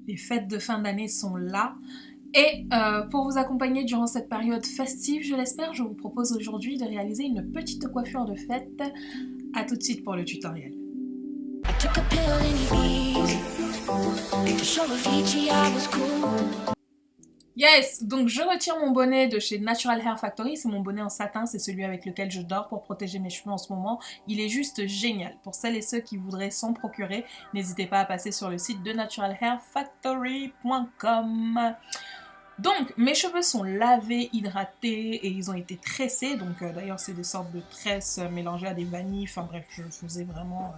Les fêtes de fin d'année sont là. Et pour vous accompagner durant cette période festive, je l'espère, je vous propose aujourd'hui de réaliser une petite coiffure de fête. A tout de suite pour le tutoriel. Yes, donc je retire mon bonnet de chez Natural Hair Factory, c'est mon bonnet en satin, c'est celui avec lequel je dors pour protéger mes cheveux en ce moment. Il est juste génial. Pour celles et ceux qui voudraient s'en procurer, n'hésitez pas à passer sur le site de naturalhairfactory.com. Donc mes cheveux sont lavés, hydratés et ils ont été tressés, donc d'ailleurs c'est des sortes de tresses mélangées à des vanilles, enfin bref, je faisais vraiment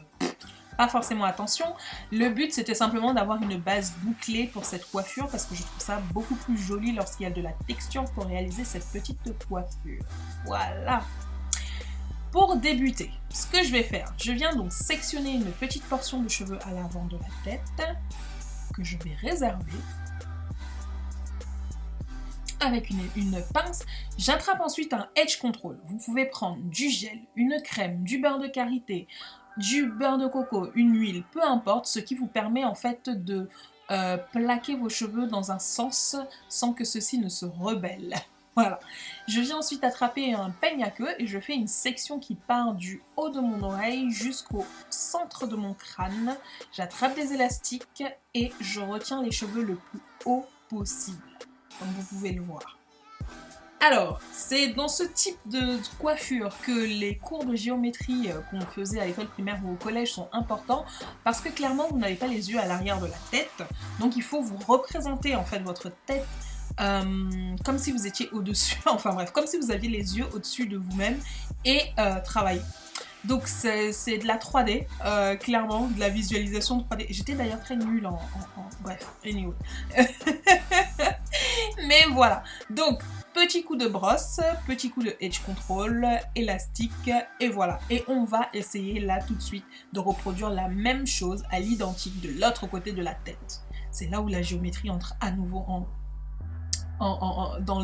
pas forcément attention. Le but c'était simplement d'avoir une base bouclée pour cette coiffure parce que je trouve ça beaucoup plus joli lorsqu'il y a de la texture pour réaliser cette petite coiffure. Voilà. Pour débuter, ce que je vais faire, je viens donc sectionner une petite portion de cheveux à l'avant de la tête que je vais réserver. Avec une pince, j'attrape ensuite un edge control. Vous pouvez prendre du gel, une crème, du beurre de karité, du beurre de coco, une huile, peu importe, ce qui vous permet en fait de plaquer vos cheveux dans un sens sans que ceux-ci ne se rebellent. Voilà. Je viens ensuite attraper un peigne à queue et je fais une section qui part du haut de mon oreille jusqu'au centre de mon crâne. J'attrape des élastiques et je retiens les cheveux le plus haut possible, comme vous pouvez le voir. Alors, c'est dans ce type de coiffure que les cours de géométrie qu'on faisait à l'école primaire ou au collège sont importants parce que clairement vous n'avez pas les yeux à l'arrière de la tête, donc il faut vous représenter en fait votre tête comme si vous étiez au-dessus, enfin bref, comme si vous aviez les yeux au-dessus de vous-même et travailler. Donc c'est de la 3D, clairement, de la visualisation de 3D. J'étais d'ailleurs très nulle en bref, anyway. Mais voilà, donc petit coup de brosse, petit coup de edge control, élastique, et voilà. Et on va essayer là tout de suite de reproduire la même chose à l'identique de l'autre côté de la tête. C'est là où la géométrie entre à nouveau dans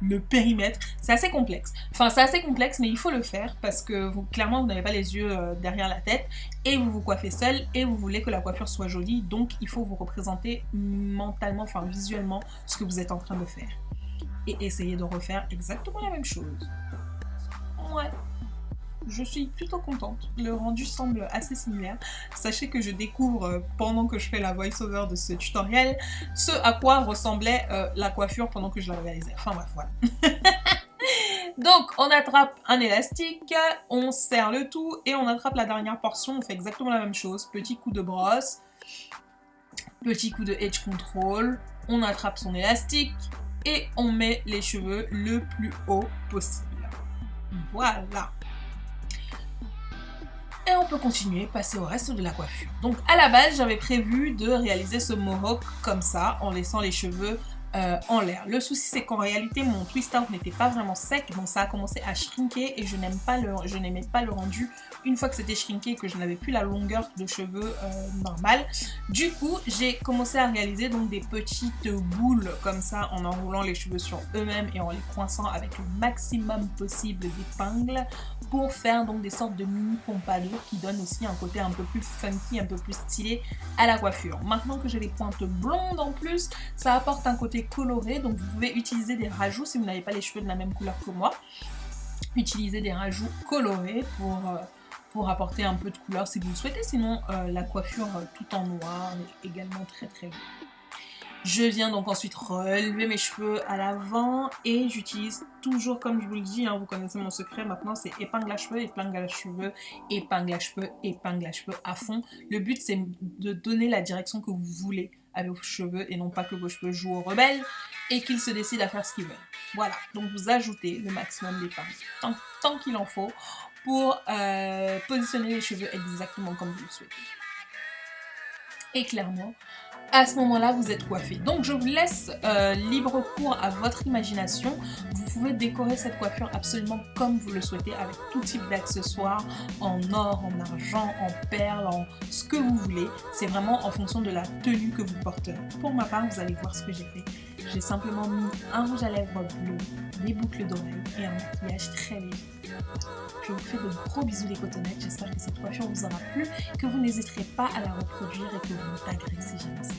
le périmètre. C'est assez complexe. Enfin, c'est assez complexe, mais il faut le faire parce que clairement, vous n'avez pas les yeux derrière la tête et vous vous coiffez seul et vous voulez que la coiffure soit jolie. Donc, il faut vous représenter mentalement, enfin visuellement, ce que vous êtes en train de faire. Et essayer de refaire exactement la même chose. Ouais. Je suis plutôt contente, le rendu semble assez similaire. Sachez que je découvre pendant que je fais la voice-over de ce tutoriel ce à quoi ressemblait la coiffure pendant que je la réalisais. Enfin bref, voilà. Donc on attrape un élastique, on serre le tout et on attrape la dernière portion, on fait exactement la même chose. Petit coup de brosse, petit coup de edge control, on attrape son élastique et on met les cheveux le plus haut possible. Voilà. Et on peut continuer, passer au reste de la coiffure. Donc à la base, j'avais prévu de réaliser ce mohawk comme ça, en laissant les cheveux en l'air. Le souci, c'est qu'en réalité, mon twist out n'était pas vraiment sec, donc ça a commencé à shrinker et je n'aimais pas le rendu une fois que c'était shrinké et que je n'avais plus la longueur de cheveux normale. Du coup, j'ai commencé à réaliser donc des petites boules comme ça en enroulant les cheveux sur eux-mêmes et en les coinçant avec le maximum possible d'épingles pour faire donc des sortes de mini pompadours qui donnent aussi un côté un peu plus funky, un peu plus stylé à la coiffure. Maintenant que j'ai les pointes blondes en plus, ça apporte un côté coloré, donc vous pouvez utiliser des rajouts si vous n'avez pas les cheveux de la même couleur que moi. Utilisez des rajouts colorés pour apporter un peu de couleur si vous le souhaitez, sinon la coiffure tout en noir est également très très belle. Je viens donc ensuite relever mes cheveux à l'avant et j'utilise toujours, comme je vous le dis, hein, vous connaissez mon secret maintenant, c'est épingle à cheveux, épingle à cheveux, épingle à cheveux, épingle à cheveux à fond. Le but c'est de donner la direction que vous voulez à vos cheveux et non pas que vos cheveux jouent aux rebelles et qu'ils se décident à faire ce qu'ils veulent. Voilà, donc vous ajoutez le maximum d'épingles, tant qu'il en faut, pour positionner les cheveux exactement comme vous le souhaitez. Et clairement, à ce moment-là, vous êtes coiffé. Donc je vous laisse libre cours à votre imagination. Vous pouvez décorer cette coiffure absolument comme vous le souhaitez, avec tout type d'accessoires, en or, en argent, en perles, en ce que vous voulez. C'est vraiment en fonction de la tenue que vous porterez. Pour ma part, vous allez voir ce que j'ai fait. J'ai simplement mis un rouge à lèvres bleu, des boucles d'oreilles et un maquillage très léger. Je vous fais de gros bisous les cotonnettes, j'espère que cette coiffure vous aura plu, que vous n'hésiterez pas à la reproduire et que vous me taggerez si jamais ça